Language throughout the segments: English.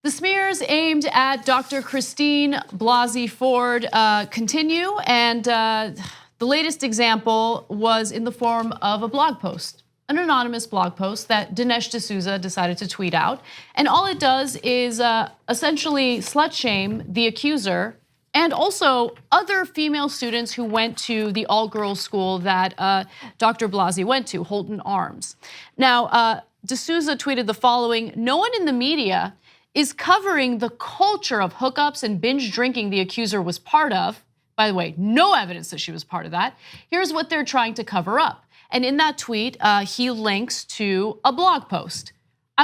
The smears aimed at Dr. Christine Blasey Ford continue, and the latest example was in the form of a blog post, an anonymous blog post that Dinesh D'Souza decided to tweet out. And all it does is essentially slut shame the accuser and also other female students who went to the all-girls school that Dr. Blasey went to, Holton Arms. Now, D'Souza tweeted the following: "No one in the media is covering the culture of hookups and binge drinking the accuser was part of." By the way, no evidence that she was part of that. Here's what they're trying to cover up. And in that tweet, he links to a blog post.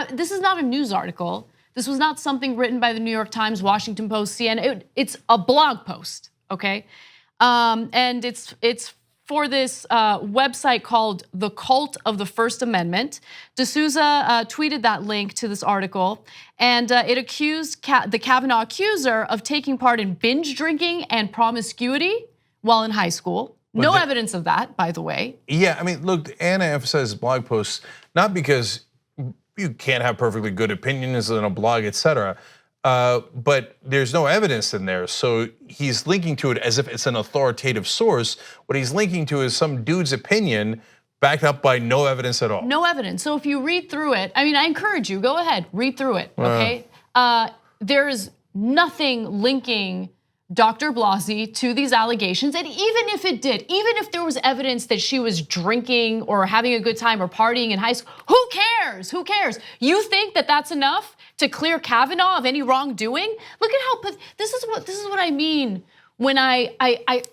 This is not a news article. This was not something written by the New York Times, Washington Post, CNN. It's a blog post, okay? And it's for this website called The Cult of the First Amendment. D'Souza tweeted that link to this article, and it accused the Kavanaugh Accuser of taking part in binge drinking and promiscuity while in high school. No evidence of that, by the way. Yeah, I mean, look, Anna emphasizes blog posts, not because you can't have perfectly good opinions in a blog, etc. But there's no evidence in there, so he's linking to it as if it's an authoritative source. What he's linking to is some dude's opinion backed up by no evidence at all. No evidence. So if you read through it, I mean, I encourage you, go ahead, read through it, okay? There is nothing linking Dr. Blasey to these allegations, and even if it did, even if there was evidence that she was drinking or having a good time or partying in high school, who cares? Who cares? You think that that's enough to clear Kavanaugh of any wrongdoing? Look at how this is what I mean when I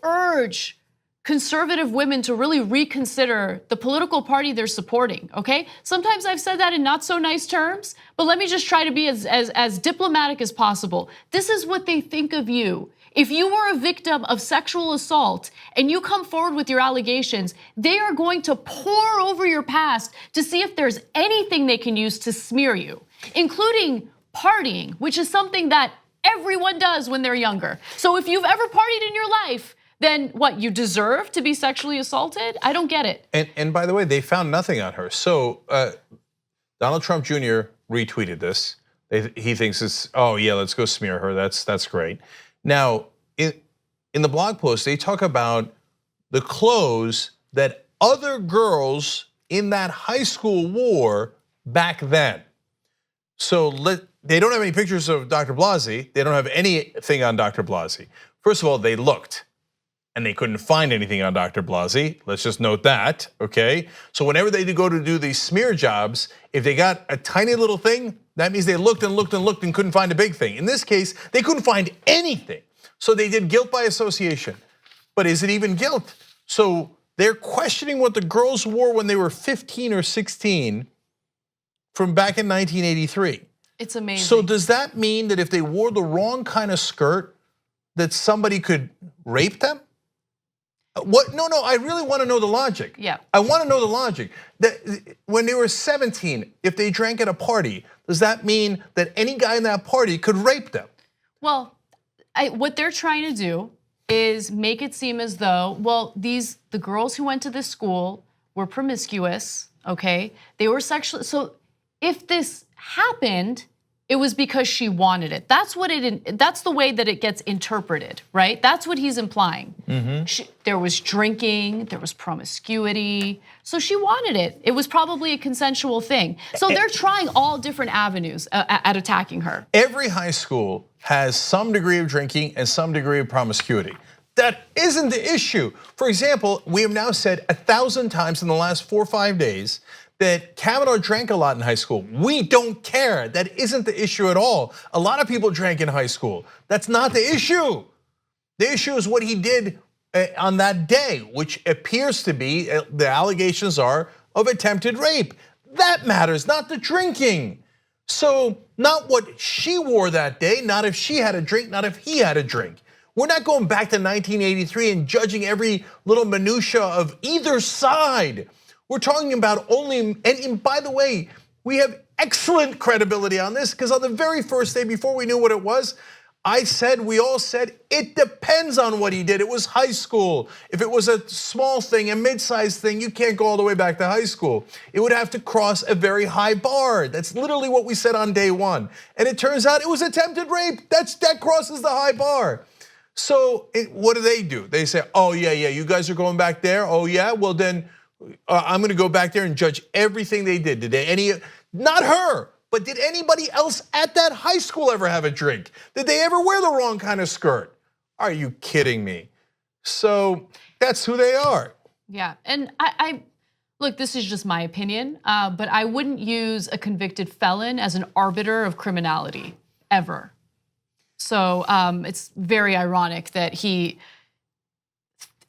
urge conservative women to really reconsider the political party they're supporting, okay? Sometimes I've said that in not so nice terms, but let me just try to be as diplomatic as possible. This is what they think of you. If you were a victim of sexual assault and you come forward with your allegations, they are going to pore over your past to see if there's anything they can use to smear you, including partying, which is something that everyone does when they're younger. So if you've ever partied in your life, then what, you deserve to be sexually assaulted? I don't get it. And by the way, they found nothing on her. So Donald Trump Jr. retweeted this. He thinks it's, oh yeah, let's go smear her, that's great. Now, in the blog post, they talk about the clothes that other girls in that high school wore back then. So they don't have any pictures of Dr. Blasey. They don't have anything on Dr. Blasey. First of all, they looked and they couldn't find anything on Dr. Blasey. Let's just note that, okay? So whenever they go to do these smear jobs, if they got a tiny little thing, that means they looked and looked and looked and couldn't find a big thing. In this case, they couldn't find anything. So they did guilt by association. But is it even guilt? So they're questioning what the girls wore when they were 15 or 16 from back in 1983. It's amazing. So does that mean that if they wore the wrong kind of skirt, that somebody could rape them? What? No, I really want to know the logic. Yeah. I want to know the logic. That when they were 17, if they drank at a party, does that mean that any guy in that party could rape them? Well, what they're trying to do is make it seem as though, well, the girls who went to this school were promiscuous, okay? They were sexually, so if this happened, it was because she wanted it. That's the way that it gets interpreted, right? That's what he's implying. There was drinking, there was promiscuity, so she wanted it. It was probably a consensual thing. So they're trying all different avenues at attacking her. Every high school has some degree of drinking and some degree of promiscuity. That isn't the issue. For example, we have now said 1,000 times in the last 4 or 5 days that Kavanaugh drank a lot in high school. We don't care. That isn't the issue at all. A lot of people drank in high school. That's not the issue. The issue is what he did on that day, which appears to be, the allegations are, of attempted rape. That matters, not the drinking. So not what she wore that day, not if she had a drink, not if he had a drink. We're not going back to 1983 and judging every little minutia of either side. We're talking about only, and by the way, we have excellent credibility on this because on the very first day before we knew what it was, we all said, it depends on what he did. It was high school. If it was a small thing, a mid-sized thing, you can't go all the way back to high school. It would have to cross a very high bar. That's literally what we said on day one. And it turns out it was attempted rape. That crosses the high bar. So what do? They say, oh yeah, you guys are going back there? Oh yeah, well then I'm gonna go back there and judge everything they did. Did they not her, but did anybody else at that high school ever have a drink? Did they ever wear the wrong kind of skirt? Are you kidding me? So that's who they are. Yeah, and I look, this is just my opinion, but I wouldn't use a convicted felon as an arbiter of criminality, ever. So it's very ironic that he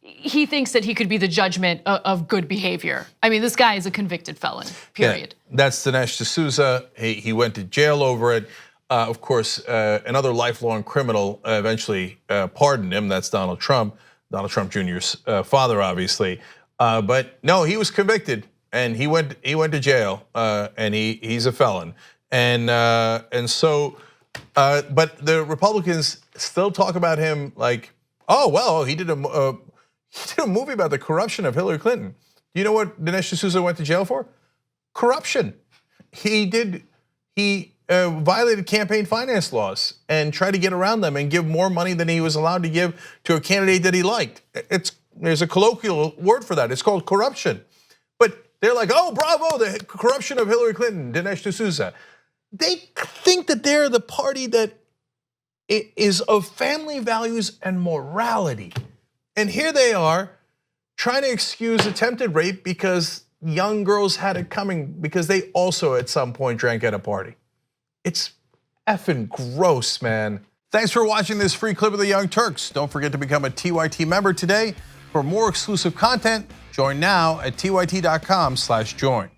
thinks that he could be the judgment of good behavior. I mean, this guy is a convicted felon, period. Yeah, that's Dinesh D'Souza. He went to jail over it. Of course, another lifelong criminal eventually pardoned him. That's Donald Trump Jr.'s father, obviously. But no, he was convicted and he went to jail, and he's a felon. And so, but the Republicans still talk about him like, oh well, he did a movie about the corruption of Hillary Clinton. You know what Dinesh D'Souza went to jail for? Corruption. He violated campaign finance laws and tried to get around them and give more money than he was allowed to give to a candidate that he liked. There's a colloquial word for that. It's called corruption. But they're like, oh, bravo, the corruption of Hillary Clinton, Dinesh D'Souza. They think that they're the party that is of family values and morality. And here they are trying to excuse attempted rape because young girls had it coming because they also at some point drank at a party. It's effing gross, man. Thanks for watching this free clip of the Young Turks. Don't forget to become a TYT member today. For more exclusive content, join now at tyt.com/join.